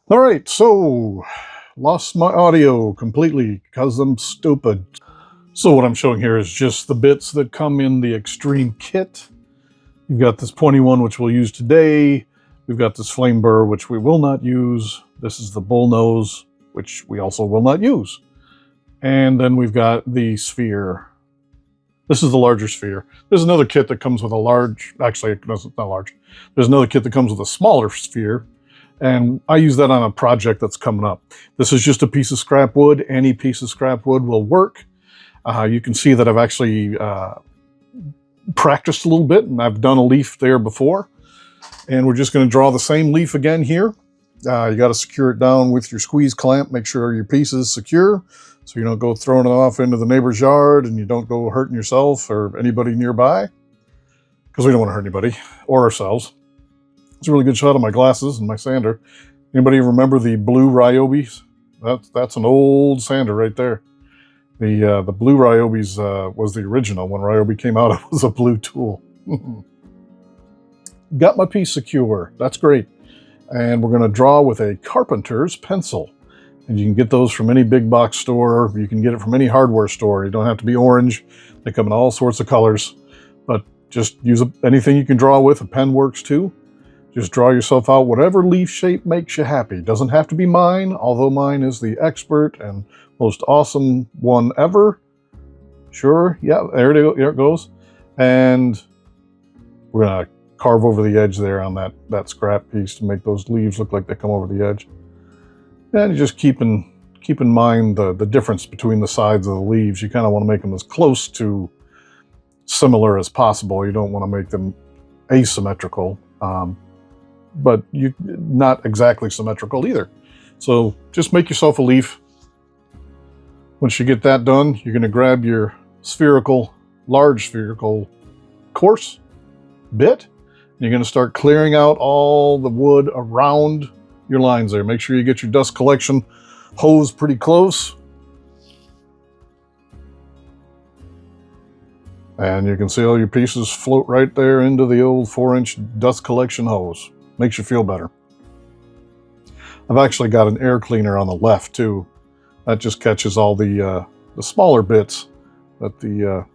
All right, so lost my audio completely because I'm stupid. So what I'm showing here is just the bits that come in the Extreme Kit. You've got this pointy one, which we'll use today. We've got this flame burr, which we will not use. This is the bull nose, which we also will not use. And then we've got the sphere. This is the larger sphere. There's another kit that comes with a large, actually, it's not large. There's another kit that comes with a smaller sphere. And I use that on a project that's coming up. This is just a piece of scrap wood. Any piece of scrap wood will work. You can see that I've actually practiced a little bit, and I've done a leaf there before. And we're just going to draw the same leaf again here. You got to secure it down with your squeeze clamp. Make sure your piece is secure so you don't go throwing it off into the neighbor's yard and you don't go hurting yourself or anybody nearby, because we don't want to hurt anybody or ourselves. It's a really good shot of my glasses and my sander. Anybody remember the blue Ryobis? That's an old sander right there. The blue Ryobis was the original. When Ryobi came out, it was a blue tool. Got my piece secure. That's great. And we're going to draw with a carpenter's pencil. And you can get those from any big box store. You can get it from any hardware store. You don't have to be orange. They come in all sorts of colors. But just use anything you can draw with. A pen works too. Just draw yourself out whatever leaf shape makes you happy. Doesn't have to be mine, although mine is the expert and most awesome one ever. Sure, yeah, there it goes. And we're gonna carve over the edge there on that scrap piece to make those leaves look like they come over the edge. And you just keep in mind the difference between the sides of the leaves. You kind of want to make them as close to similar as possible. You don't want to make them asymmetrical. But not exactly symmetrical either. So just make yourself a leaf. Once you get that done, you're going to grab your large spherical coarse bit. And you're going to start clearing out all the wood around your lines there. Make sure you get your dust collection hose pretty close. And you can see all your pieces float right there into the old 4-inch dust collection hose. Makes you feel better. I've actually got an air cleaner on the left too. That just catches all the smaller bits that the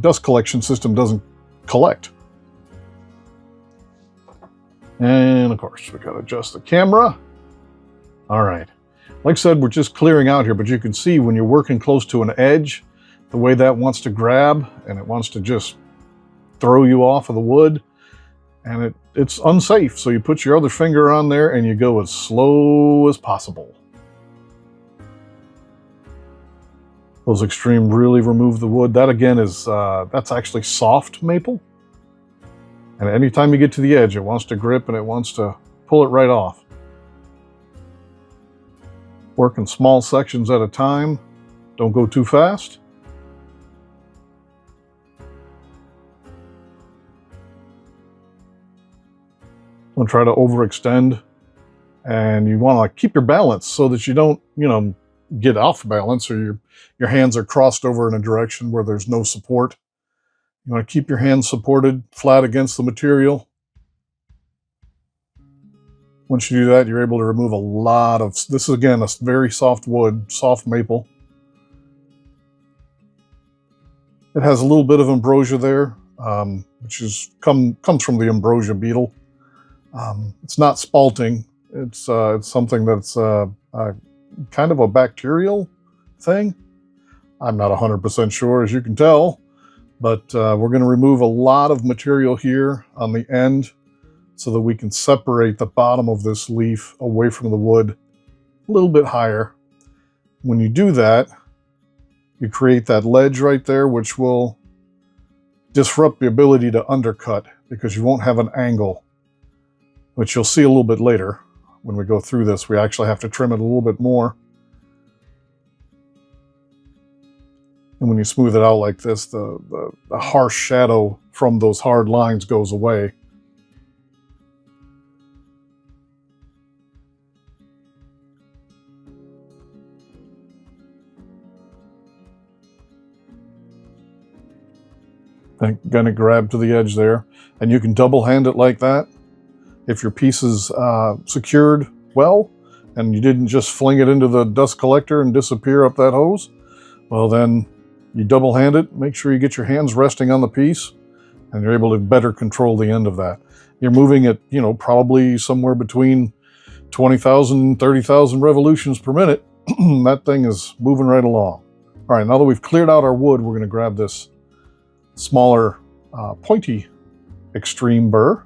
dust collection system doesn't collect. And of course, we got to adjust the camera. All right. Like I said, we're just clearing out here, but you can see when you're working close to an edge, the way that wants to grab and it wants to just throw you off of the wood. And it's unsafe, so you put your other finger on there and you go as slow as possible. Those Extreme really remove the wood. That again is, that's actually soft maple. And anytime you get to the edge, it wants to grip and it wants to pull it right off. Work in small sections at a time. Don't go too fast. Don't try to overextend, and you want to keep your balance so that you don't, get off balance or your hands are crossed over in a direction where there's no support. You want to keep your hands supported flat against the material. Once you do that, you're able to remove a lot of, this is again a very soft wood, soft maple. It has a little bit of ambrosia there, which comes from the ambrosia beetle. It's not spalting. It's something that's kind of a bacterial thing. I'm not 100% sure, as you can tell, but we're going to remove a lot of material here on the end so that we can separate the bottom of this leaf away from the wood a little bit higher. When you do that, you create that ledge right there, which will disrupt the ability to undercut because you won't have an angle, which you'll see a little bit later. When we go through this, we actually have to trim it a little bit more. And when you smooth it out like this, the harsh shadow from those hard lines goes away. I'm gonna grab to the edge there, and you can double hand it like that. If your piece is secured well, and you didn't just fling it into the dust collector and disappear up that hose, well then you double hand it, make sure you get your hands resting on the piece, and you're able to better control the end of that. You're moving at, you know, probably somewhere between 20,000 and 30,000 revolutions per minute. That thing is moving right along. All right, now that we've cleared out our wood, we're going to grab this smaller pointy extreme burr.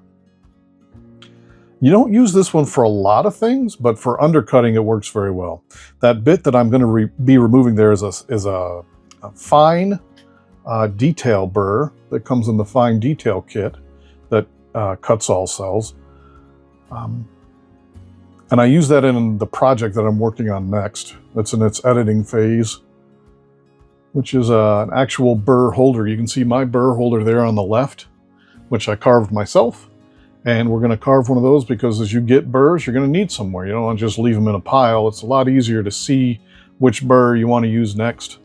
You don't use this one for a lot of things, but for undercutting it works very well. That bit that I'm going to be removing there is a fine detail burr that comes in the fine detail kit that Kutzall sells. And I use that in the project that I'm working on next. That's in its editing phase, which is an actual burr holder. You can see my burr holder there on the left, which I carved myself. And we're going to carve one of those because as you get burrs, you're going to need somewhere. You don't want to just leave them in a pile. It's a lot easier to see which burr you want to use next.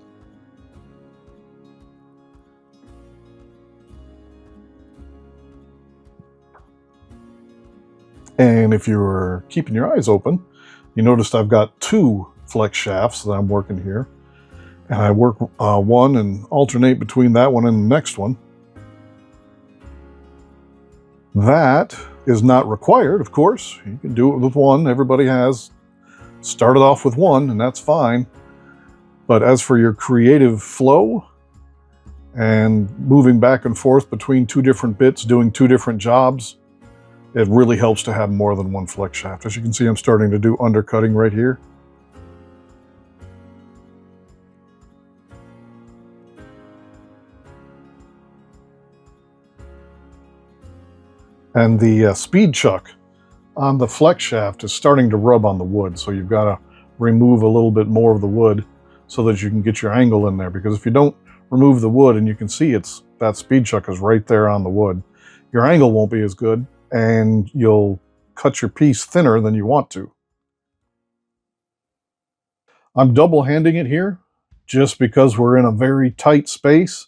And if you're keeping your eyes open, you noticed I've got 2 flex shafts that I'm working here. And I work one and alternate between that one and the next one. That is not required, of course. You can do it with one. Everybody has started off with one, and that's fine. But as for your creative flow and moving back and forth between 2 different bits, doing 2 different jobs, it really helps to have more than one flex shaft. As you can see, I'm starting to do undercutting right here. And the speed chuck on the flex shaft is starting to rub on the wood, so you've got to remove a little bit more of the wood so that you can get your angle in there, because if you don't remove the wood, and you can see that speed chuck is right there on the wood, your angle won't be as good and you'll cut your piece thinner than you want to. I'm double handing it here just because we're in a very tight space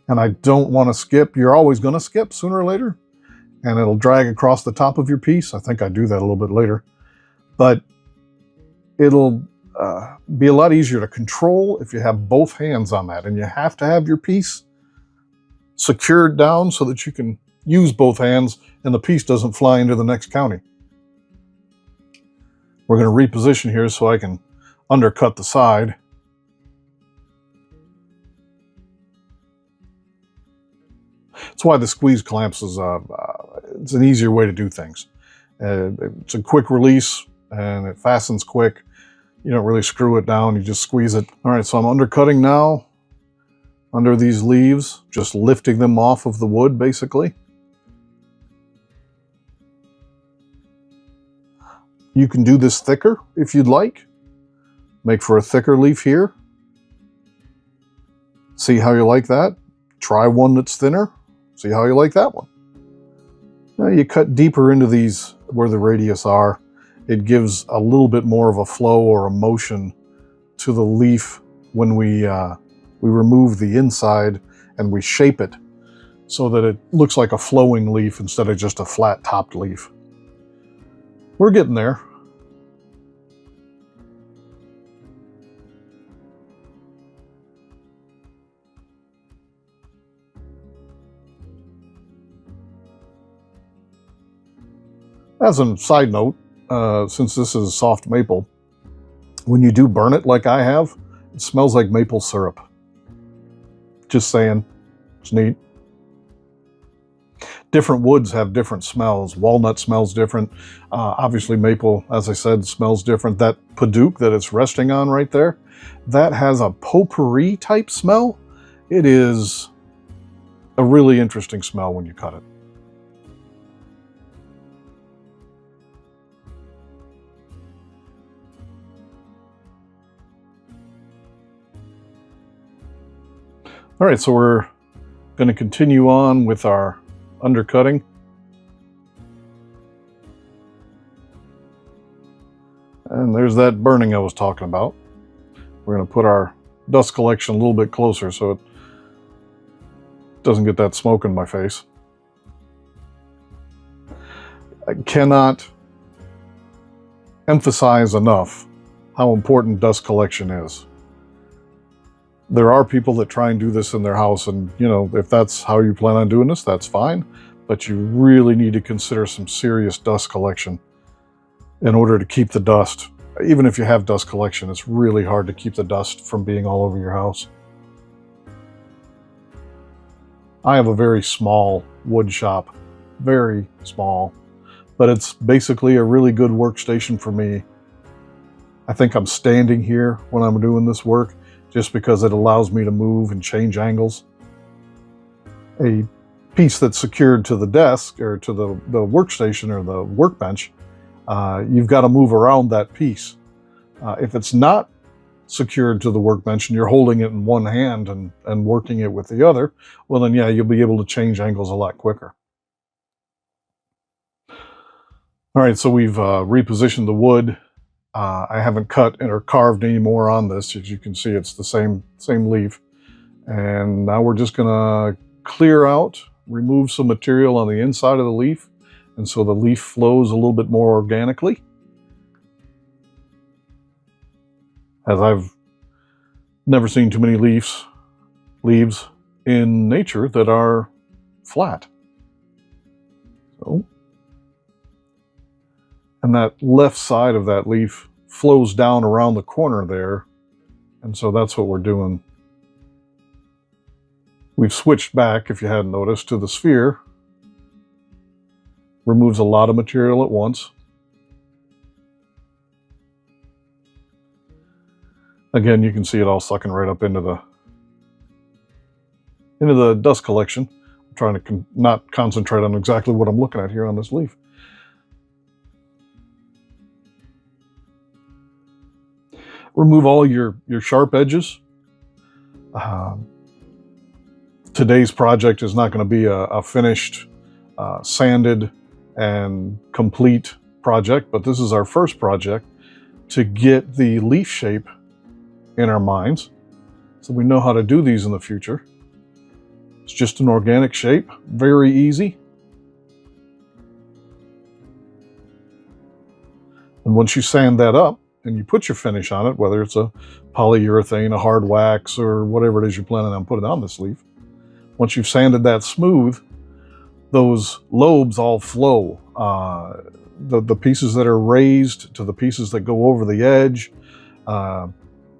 and I don't want to skip. You're always going to skip sooner or later, and it'll drag across the top of your piece. I think I do that a little bit later, but it'll be a lot easier to control if you have both hands on that, and you have to have your piece secured down so that you can use both hands and the piece doesn't fly into the next county. We're going to reposition here so I can undercut the side. That's why the squeeze clamps is it's an easier way to do things. It's a quick release and it fastens quick. You don't really screw it down, you just squeeze it. All right, so I'm undercutting now under these leaves, just lifting them off of the wood basically. You can do this thicker if you'd like. Make for a thicker leaf here. See how you like that. Try one that's thinner. See how you like that one. Now you cut deeper into these where the radius are. It gives a little bit more of a flow or a motion to the leaf when we remove the inside and we shape it so that it looks like a flowing leaf instead of just a flat topped leaf. We're getting there. As a side note, since this is soft maple, when you do burn it like I have, it smells like maple syrup. Just saying, it's neat. Different woods have different smells. Walnut smells different. Obviously maple, as I said, smells different. That padauk that it's resting on right there, that has a potpourri type smell. It is a really interesting smell when you cut it. All right, so we're going to continue on with our undercutting. And there's that burning I was talking about. We're going to put our dust collection a little bit closer so it doesn't get that smoke in my face. I cannot emphasize enough how important dust collection is. There are people that try and do this in their house, and you know, if that's how you plan on doing this, that's fine, but you really need to consider some serious dust collection in order to keep the dust. Even if you have dust collection, it's really hard to keep the dust from being all over your house. I have a very small wood shop, very small, but it's basically a really good workstation for me. I think I'm standing here when I'm doing this work just because it allows me to move and change angles. A piece that's secured to the desk or to the workstation or the workbench, you've got to move around that piece. If it's not secured to the workbench and you're holding it in one hand and working it with the other, well then yeah, you'll be able to change angles a lot quicker. All right, so we've repositioned the wood. I haven't cut or carved any more on this. As you can see, it's the same leaf. And now we're just gonna clear out, remove some material on the inside of the leaf, and so the leaf flows a little bit more organically. As I've never seen too many leaves in nature that are flat. So, and that left side of that leaf flows down around the corner there, and so that's what we're doing. We've switched back, if you hadn't noticed, to the sphere. Removes a lot of material at once. Again, you can see it all sucking right up into the dust collection. I'm trying to not concentrate on exactly what I'm looking at here on this leaf. Remove all your sharp edges. Today's project is not going to be a finished, sanded and complete project, but this is our first project to get the leaf shape in our minds, so we know how to do these in the future. It's just an organic shape, very easy. And once you sand that up and you put your finish on it, whether it's a polyurethane, a hard wax, or whatever it is you're planning on putting on this leaf, once you've sanded that smooth, those lobes all flow. The pieces that are raised to the pieces that go over the edge,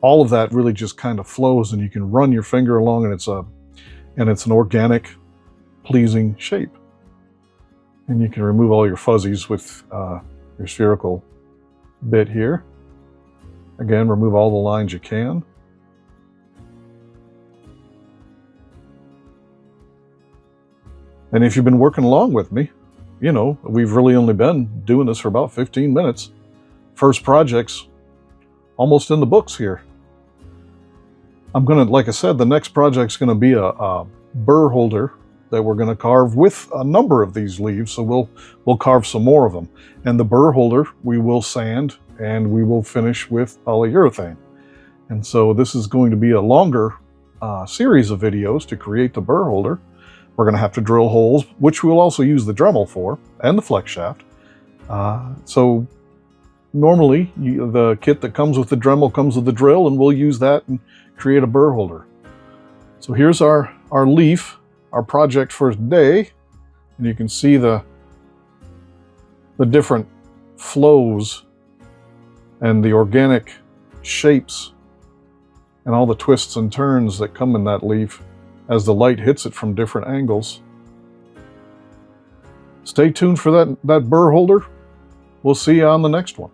all of that really just kind of flows, and you can run your finger along, and it's an organic, pleasing shape. And you can remove all your fuzzies with your spherical bit here. Again, remove all the lines you can. And if you've been working along with me, you know, we've really only been doing this for about 15 minutes. First project's almost in the books here. I'm gonna, like I said, the next project's gonna be a burr holder that we're gonna carve with a number of these leaves, so we'll carve some more of them. And the burr holder we will sand and we will finish with polyurethane. And so this is going to be a longer series of videos to create the burr holder. We're going to have to drill holes, which we'll also use the Dremel for, and the flex shaft. So normally the kit that comes with the Dremel comes with the drill, and we'll use that and create a burr holder. So here's our leaf, our project for today, and you can see the different flows and the organic shapes and all the twists and turns that come in that leaf as the light hits it from different angles. Stay tuned for that burr holder. We'll see you on the next one.